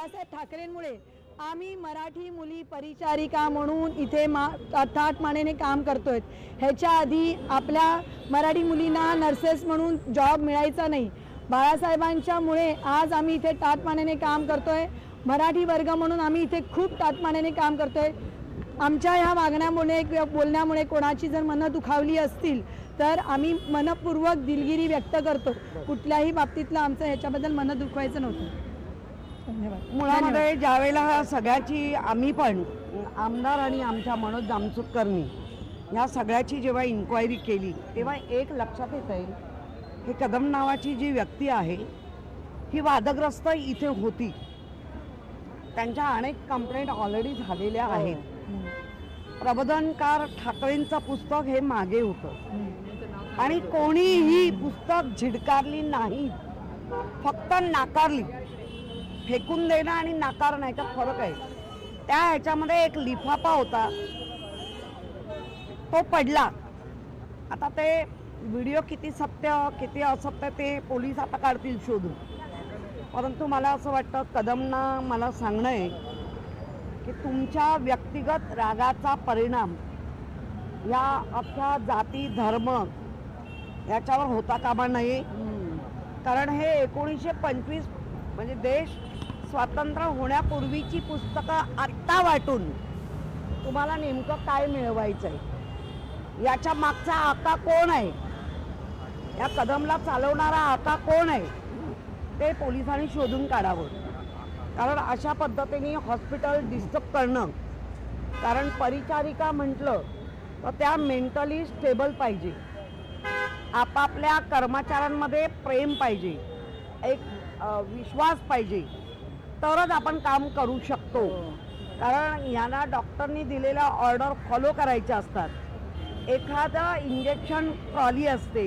बाळासाहेब ठाकरेंमुळे आम्ही मराठी मुली परिचारिका म्हणून इथे ताठमानेने काम करतोय। ह्याच्या आधी आपल्या मराठी मुलींना नर्सेस म्हणून जॉब मिळायचा नाही। बाळासाहेबांच्यामुळे आज आम्ही इथे ताठमानेने काम करतोय। मराठी वर्ग म्हणून आम्ही इथे खूप ताठमानेने काम करतोय। आमच्या ह्या वागण्यामुळे किंवा बोलण्यामुळे कोणाची जर मनं दुखावली असतील तर आम्ही मनपूर्वक दिलगिरी व्यक्त करतो। कुठल्याही बाबतीतला आमचं ह्याच्याबद्दल मन दुखवायचं नव्हतं। धन्यवाद। मुळामध्ये ज्यावेळेला सगळ्याची आम्ही पण आमदार आणि आमच्या मनोज जामसुटकरनी ह्या सगळ्याची जेव्हा इन्क्वायरी केली तेव्हा एक लक्षात येत आहे, हे कदम नावाची जी व्यक्ती आहे ही वादग्रस्त इथे होती। त्यांच्या अनेक कंप्लेंट ऑलरेडी झालेल्या आहेत। प्रबोधनकार ठाकरेंचं पुस्तक हे मागे होतं आणि कोणीही पुस्तक झिडकारली नाही, फक्त नाकारली। फेकून देणं आणि नाकारणं याच्यात फरक आहे। त्या ह्याच्यामध्ये एक लिफाफा होता, तो पडला। आता ते व्हिडिओ किती सत्य किती असत्य ते पोलीस आता काढतील शोधून, परंतु मला असं वाटतं कदमना मला सांगणं आहे की तुमच्या व्यक्तिगत रागाचा परिणाम या अख्ख्या जाती धर्म याच्यावर होता कामा नये। कारण हे 1925 म्हणजे देश स्वातंत्र्य होण्यापूर्वीची पुस्तकं आत्ता वाटून तुम्हाला नेमकं काय मिळवायचं आहे, याच्या मागचा आका कोण आहे, या कदमला चालवणारा आका कोण आहे ते पोलिसांनी शोधून काढावं। कारण अशा पद्धतीने हॉस्पिटल डिस्टर्ब करणं, कारण परिचारिका म्हटलं तर त्या मेंटली स्टेबल पाहिजे, आपापल्या कर्मचाऱ्यांमध्ये प्रेम पाहिजे, एक विश्वास पाहिजे, तरच आपण काम करू शकतो। कारण यांना डॉक्टरनी दिलेल्या ऑर्डर फॉलो करायच्या असतात। एखादा इंजेक्शन ट्रॉली असते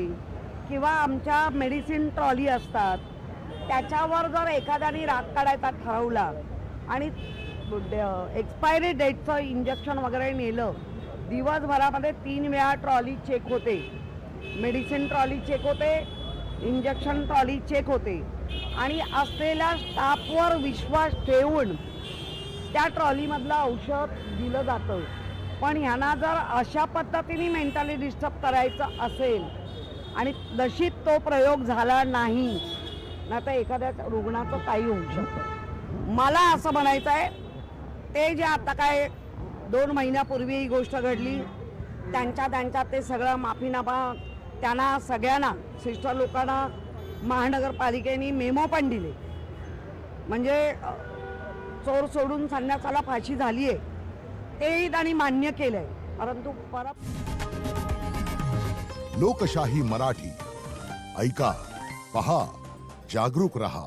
किंवा आमच्या मेडिसिन ट्रॉली असतात, त्याच्यावर जर एखाद्याने राग काढायचा ठरवला आणि एक्सपायरी डेटचं इंजेक्शन वगैरे नेलं, दिवसभरामध्ये 3 वेळा ट्रॉली चेक होते, मेडिसिन ट्रॉली चेक होते, इंजेक्शन ट्रॉली चेक होते आणि असलेल्या स्टाफवर विश्वास ठेवून त्या ट्रॉलीमधलं औषध दिलं जातं। पण ह्यांना जर अशा पद्धतीने मेंटली डिस्टर्ब करायचं असेल आणि नशीब तो प्रयोग झाला नाही ना तर एखाद्या रुग्णाचं काही होऊ शकतं। मला असं म्हणायचं आहे, ते जे आता काय 2 महिन्यापूर्वी ही गोष्ट घडली, त्यांच्या ते सगळं माफीनामा त्यांना सगळ्यांना सिस्टर लोकांना महानगरपालिकेने मेमो पण दिले, म्हणजे चोर सोडून संन्यासाला फाशी झाली आहे तेही त्यांनी मान्य केलंय। परंतु लोकशाही मराठी ऐका, पहा, जागरूक रहा।